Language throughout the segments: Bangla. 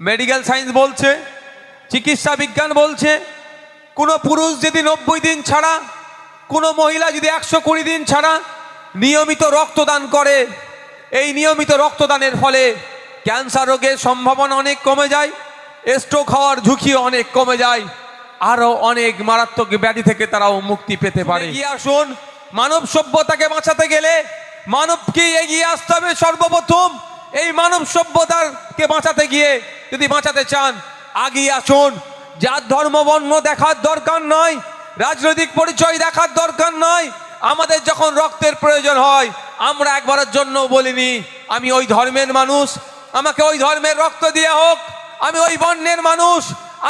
মেডিকেল সায়েন্স বলছে, চিকিৎসা বিজ্ঞান বলছে, কোনো পুরুষ যদি 90 দিন ছাড়া, কোনো মহিলা যদি 120 দিন ছাড়া নিয়মিত রক্তদান করে, এই নিয়মিত রক্তদানের ফলে ক্যান্সার রোগের সম্ভাবনা অনেক কমে যায়, স্ট্রোক হওয়ার ঝুঁকিও অনেক কমে যায়, আরও অনেক মারাত্মক ব্যাধি থেকে তারাও মুক্তি পেতে পারে। এগিয়ে আসুন, মানব সভ্যতাকে বাঁচাতে গেলে মানবকে এগিয়ে আসতে হবে সর্বপ্রথম। এই মানব সভ্যতাকে বাঁচাতে গিয়ে যদি বাঁচাতে চান, এগিয়ে আসুন। যার ধর্ম বর্ণ দেখার দরকার নয়, রাজনৈতিক পরিচয় দেখার দরকার নয়। আমাদের যখন রক্তের প্রয়োজন হয়, আমরা একবারের জন্য বলিনি আমি ওই ধর্মের মানুষ, আমাকে ওই ধর্মের রক্ত দেওয়া হোক, আমি ওই বর্ণের মানুষ,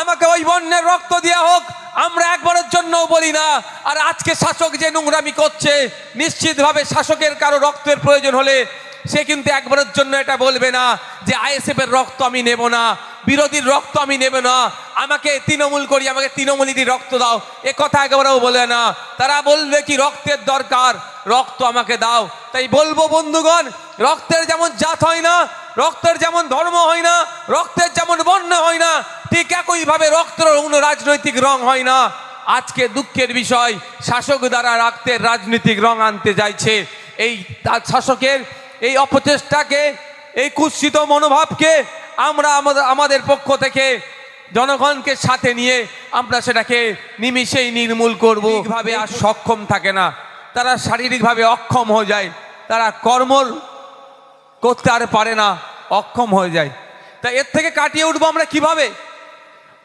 আমাকে ওই বর্ণের রক্ত দেওয়া হোক, আমরা একবারের জন্য বলি না। আর আজকে শাসক যে নোংরামি করছে, নিশ্চিতভাবে শাসকের কারো রক্তের প্রয়োজন হলে সে কিন্তু একবারের জন্য এটা বলবে না যে আইএসএফ এর রক্ত আমি নেব না, বিরোধীর রক্ত আমি নেব না, আমাকে তৃণমূল করি, আমাকে তৃণমূলীরই রক্ত দাও, এ কথা একেবারেও বলে না। তারা বলবে কি রক্তের দরকার, রক্ত আমাকে দাও। তাই বলবো বন্ধুগণ, রক্তের যেমন জাত হয় না, রক্তের যেমন ধর্ম হয় না, রক্তের যেমন বর্ণ হয় না, ঠিক একইভাবে রক্তের কোনো রাজনৈতিক রং হয় না। আজকে দুঃখের বিষয়, শাসক দ্বারা রক্তের রাজনৈতিক রং আনতে চাইছে। এই শাসকের এই অপচেষ্টাকে, এই কুৎসিত মনোভাবকে আমরা আমাদের পক্ষ থেকে জনগণকে সাথে নিয়ে আমরা সেটাকে নিমিষেই নির্মূল করব। ভাবে আর সক্ষম থাকে না, তারা শারীরিকভাবে অক্ষম হয়ে যায়, তারা কর্ম করতে আর পারে না, অক্ষম হয়ে যায়। তাই এর থেকে কাটিয়ে উঠবো আমরা কিভাবে?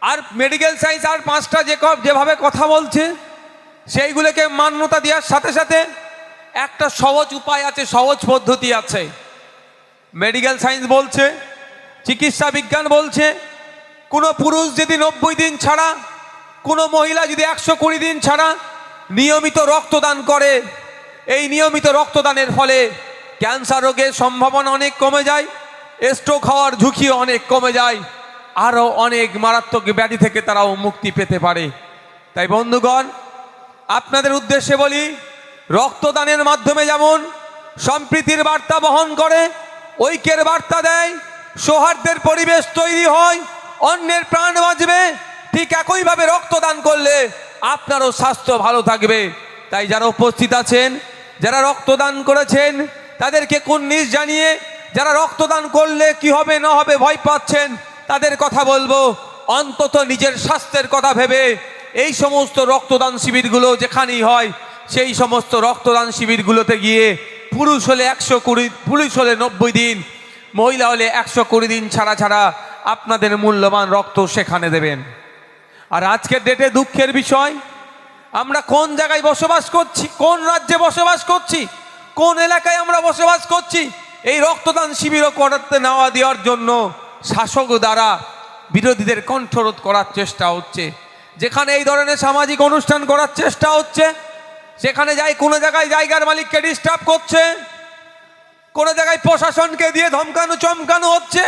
আর মেডিকেল সায়েন্স আর 5টা যেভাবে কথা বলছে, সেইগুলোকে মান্যতা দেওয়ার সাথে সাথে একটা সহজ উপায় আছে, সহজ পদ্ধতি আছে। মেডিকেল সায়েন্স বলছে, চিকিৎসা বিজ্ঞান বলছে, কোনো পুরুষ যদি 90 দিন ছাড়া, কোনো মহিলা যদি 120 দিন ছাড়া নিয়মিত রক্তদান করে, এই নিয়মিত রক্তদানের ফলে ক্যান্সার রোগের সম্ভাবনা অনেক কমে যায়, স্ট্রোক হওয়ার ঝুঁকিও অনেক কমে যায়, আরও অনেক মারাত্মক ব্যাধি থেকে তারাও মুক্তি পেতে পারে। তাই বন্ধুগণ, আপনাদের উদ্দেশ্যে বলি, রক্তদানের মাধ্যমে যেমন সম্প্রীতির বার্তা বহন করে, ঐক্যের বার্তা দেয়, সৌহার্দ্যের পরিবেশ তৈরি হয়, অন্যের প্রাণ বাঁচবে, ঠিক একইভাবে রক্তদান করলে আপনারও স্বাস্থ্য ভালো থাকবে। তাই যারা উপস্থিত আছেন, যারা রক্তদান করেছেন, তাদেরকে কুর্নিশ জানিয়ে, যারা রক্তদান করলে কি হবে না হবে ভয় পাচ্ছেন, তাদের কথা বলবো, অন্তত নিজের স্বাস্থ্যের কথা ভেবে এই সমস্ত রক্তদান শিবিরগুলো যেখানেই হয়, সেই সমস্ত রক্তদান শিবিরগুলোতে গিয়ে পুরুষ হলে 120, পুরুষ হলে 90 দিন, মহিলা হলে 120 দিন ছাড়া ছাড়া আপনাদের মূল্যবান রক্ত সেখানে দেবেন। আর আজকের ডেটে দুঃখের বিষয়, আমরা কোন জায়গায় বসবাস করছি, কোন রাজ্যে বসবাস করছি, কোন এলাকায় আমরা বসবাস করছি, এই রক্তদান শিবিরও করতে নেওয়া দেওয়ার জন্য শাসক দ্বারা বিরোধীদের কণ্ঠরোধ করার চেষ্টা হচ্ছে। যেখানে এই ধরনের সামাজিক অনুষ্ঠান করার চেষ্টা হচ্ছে, সেখানে যাই কোনো জায়গায় জায়গার মালিককে ডিস্টার্ব করছে, কোনো জায়গায় প্রশাসনকে দিয়ে ধমকানো চমকানো হচ্ছে,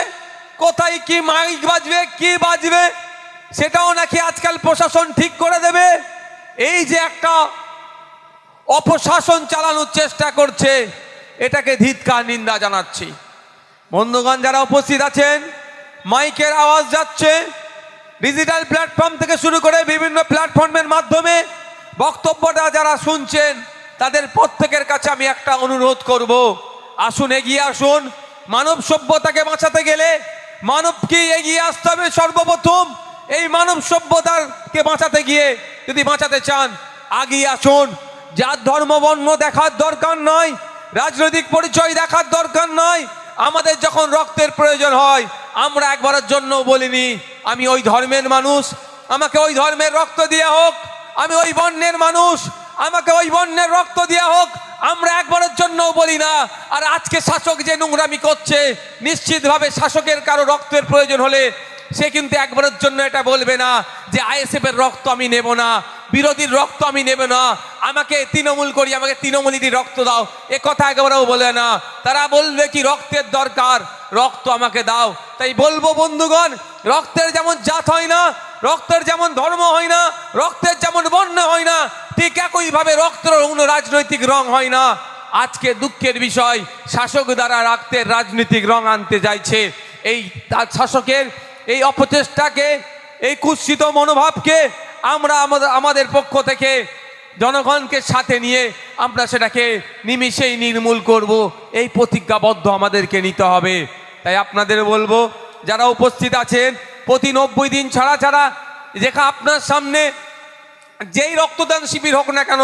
কোথায় কি মাইক বাজবে, কি বাজবে সেটাও নাকি আজকাল প্রশাসন ঠিক করে দেবে। এই যে একটা অপশাসন চালানোর চেষ্টা করছে, এটাকে ধিক্কার নিন্দা জানাচ্ছি। বন্ধুগণ, যারা উপস্থিত আছেন, মাইকের আওয়াজ যাচ্ছে, ডিজিটাল প্ল্যাটফর্ম থেকে শুরু করে বিভিন্ন প্ল্যাটফর্মের মাধ্যমে বক্তব্যটা যারা শুনছেন, তাদের প্রত্যেকের কাছে আমি একটা অনুরোধ করব, আসুন, এগিয়ে আসুন। মানব সভ্যতাকে বাঁচাতে গেলে মানবকে এগিয়ে আসতে হবে সর্বপ্রথম। এই মানব সভ্যতাকে বাঁচাতে গিয়ে যদি বাঁচাতে চান, এগিয়ে আসুন। যার ধর্ম বর্ণ দেখার দরকার নয়, রাজনৈতিক পরিচয় দেখার দরকার নয়। আমাদের যখন রক্তের প্রয়োজন হয়, আমরা একবারের জন্য বলিনি আমি ওই ধর্মের মানুষ, আমাকে ওই ধর্মের রক্ত দেওয়া হোক, আমি ওই বর্ণের মানুষ, আমাকে ওই বর্ণের রক্ত দেওয়া হোক, আমরা একবারের জন্য বলি না। আর আজকে শাসক যে নোংরামি করছে, নিশ্চিতভাবে শাসকের কারো রক্তের প্রয়োজন হলে সে কিন্তু একবারের জন্য এটা বলবে না যে আইএসএফ এর রক্ত আমি নেব না, বিরোধীর রক্ত আমি নেব না, আমাকে তৃণমূল করি, আমাকে তৃণমূলীরই রক্ত দাও, এ কথা একেবারেও বলে না। তারা বলবে কি রক্তের দরকার, রক্ত আমাকে দাও। তাই বলবো বন্ধুগণ, রক্তের যেমন জাত হয় না, রক্তের যেমন ধর্ম হয় না, রক্তের যেমন বর্ণ হয় না, ঠিক একইভাবে রক্তের কোনো রাজনৈতিক রং হয় না। আজকে দুঃখের বিষয়, শাসক দ্বারা রক্তের রাজনৈতিক রং আনতে চাইছে। এই শাসকের এই অপচেষ্টাকে, এই কুৎসিত মনোভাবকে আমরা আমাদের পক্ষ থেকে জনগণকে সাথে নিয়ে আমরা সেটাকে নিমিষেই নির্মূল করব, এই প্রতিজ্ঞাবদ্ধ আমাদেরকে নিতে হবে। তাই আপনাদের বলবো, যারা উপস্থিত আছেন, প্রতি 90 দিন ছাড়া ছাড়া যেখানে আপনার সামনে যেই রক্তদান শিবির হোক না কেন,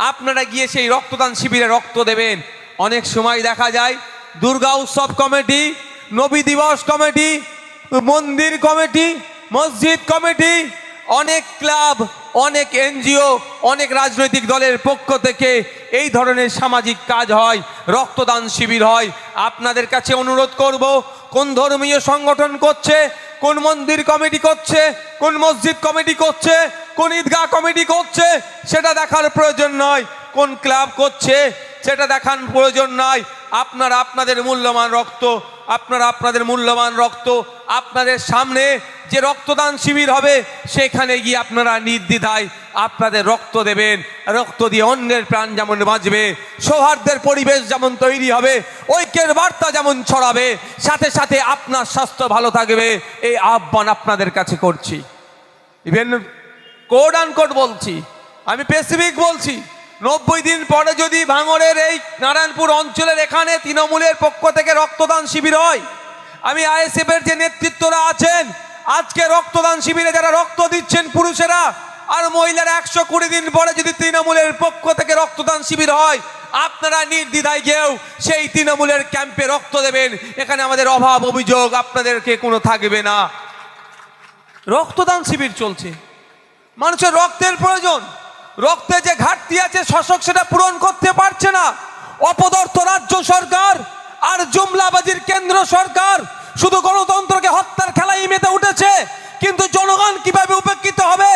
আপনারা গিয়ে সেই রক্তদান শিবিরে রক্ত দেবেন। অনেক সময় দেখা যায় দুর্গা উৎসব কমিটি, নবী দিবস কমিটি, মন্দির কমিটি, মসজিদ কমিটি, অনেক ক্লাব, অনেক এনজিও, অনেক রাজনৈতিক দলের পক্ষ থেকে এই ধরনের সামাজিক কাজ হয়, রক্তদান শিবির হয়। আপনাদের কাছে অনুরোধ করব, কোন ধর্মীয় সংগঠন করছে, কোন মন্দির কমিটি করছে, কোন মসজিদ কমিটি করছে, কোন ঈদগাহ কমিটি করছে, সেটা দেখার প্রয়োজন নয়। কোন ক্লাব করছে সেটা দেখার প্রয়োজন নয়। আপনারা আপনাদের মূল্যবান রক্ত, আপনাদের সামনে যে রক্তদান শিবির হবে সেখানে গিয়ে আপনারা নির্দ্বিধায় আপনাদের রক্ত দেবেন। রক্ত দিয়ে অন্যের প্রাণ যেমন বাঁচবে, সৌহার্দ্যের পরিবেশ যেমন তৈরি হবে, ঐক্যের বার্তা যেমন ছড়াবে, সাথে সাথে আপনার স্বাস্থ্য ভালো থাকবে, এই আহ্বান আপনাদের কাছে করছি। ইভেন কোড অ্যান্ড কোড বলছি, আমি স্পেসিফিক বলছি, 90 দিন পরে যদি ভাঙড়ের এই নারায়ণপুর অঞ্চলের এখানে তৃণমূলের পক্ষ থেকে রক্তদান শিবির হয়, আমি আইএসএফ এর যে নেতৃত্বরা আছেন, আজকে রক্তদান শিবিরে যারা রক্ত দিচ্ছেন পুরুষেরা আর মহিলারা, 120 দিন পরে যদি তৃণমূলের পক্ষ থেকে রক্তদান শিবির হয়, আপনারা নির্দ্বিধায় গিয়েও সেই তৃণমূলের ক্যাম্পে রক্ত দেবেন। এখানে আমাদের অভাব অভিযোগ আপনাদেরকে কোনো থাকবে না। রক্তদান শিবির চলছে, মানুষের রক্তের প্রয়োজন, রক্তে যে ঘাটতি আছে শাসক সেটা পূরণ করতে পারছে না। অপদার্থ রাজ্য সরকার আর জুমলাবাজির কেন্দ্র সরকার শুধু গণতন্ত্রকে হত্যার খেলায় মেতে উঠেছে, কিন্তু জনগণ কিভাবে উপেক্ষিত হবে?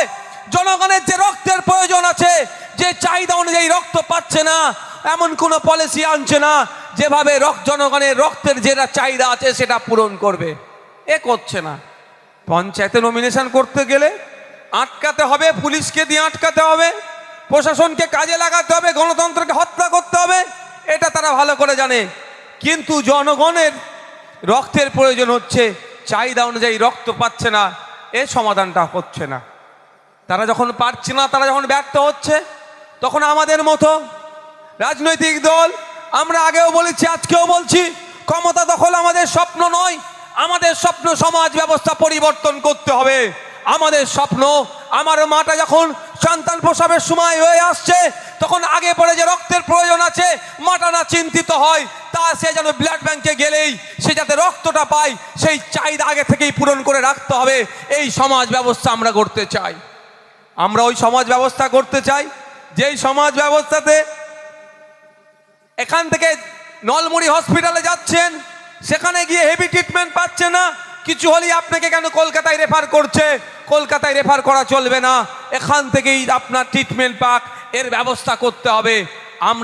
জনগণের যে রক্তের প্রয়োজন আছে, যে চাহিদা অনুযায়ী রক্ত পাচ্ছে না, এমন কোনো পলিসি আনছে না যেভাবে জনগণের রক্তের যেটা চাহিদা আছে সেটা পূরণ করবে। এ করছে না। পঞ্চায়েতে নমিনেশন করতে গেলে আটকাতে হবে, পুলিশকে দিয়ে আটকাতে হবে, প্রশাসনকে কাজে লাগাতে হবে, গণতন্ত্রকে হত্যা করতে হবে, এটা তারা ভালো করে জানে। কিন্তু জনগণের রক্তের প্রয়োজন হচ্ছে, চাহিদা অনুযায়ী রক্ত পাচ্ছে না, এ সমাধানটা হচ্ছে না। তারা যখন পারছে না, তারা যখন ব্যর্থ হচ্ছে, তখন আমাদের মতো রাজনৈতিক দল, আমরা আগেও বলেছি আজকেও বলছি, ক্ষমতা দখল আমাদের স্বপ্ন নয়। আমাদের স্বপ্ন সমাজ ব্যবস্থা পরিবর্তন করতে হবে। আমাদের স্বপ্ন, আমার মাটা যখন সন্তান প্রসবের সময় হয়ে আসছে, তখন আগে পরে যে রক্তের প্রয়োজন আছে, মাটা না চিন্তিত হয়, তা সে যেন ব্লাড ব্যাংকে গেলেই সে যাতে রক্তটা পায়, সেই চাহিদা আগে থেকেই পূরণ করে রাখতে হবে। এই সমাজ ব্যবস্থা আমরা করতে চাই। আমরা ওই সমাজ ব্যবস্থা করতে চাই যেই সমাজ ব্যবস্থাতে এখান থেকে নলমুড়ি হসপিটালে যাচ্ছেন, সেখানে গিয়ে হেভি ট্রিটমেন্ট পাচ্ছে না, কিছু হলেই আপনাকে কেন কলকাতায় রেফার করছে। কলকাতায় রেফার করা চলবে না, এখান থেকেই আপনার ট্রিটমেন্ট পাক, এর ব্যবস্থা করতে হবে। আমরা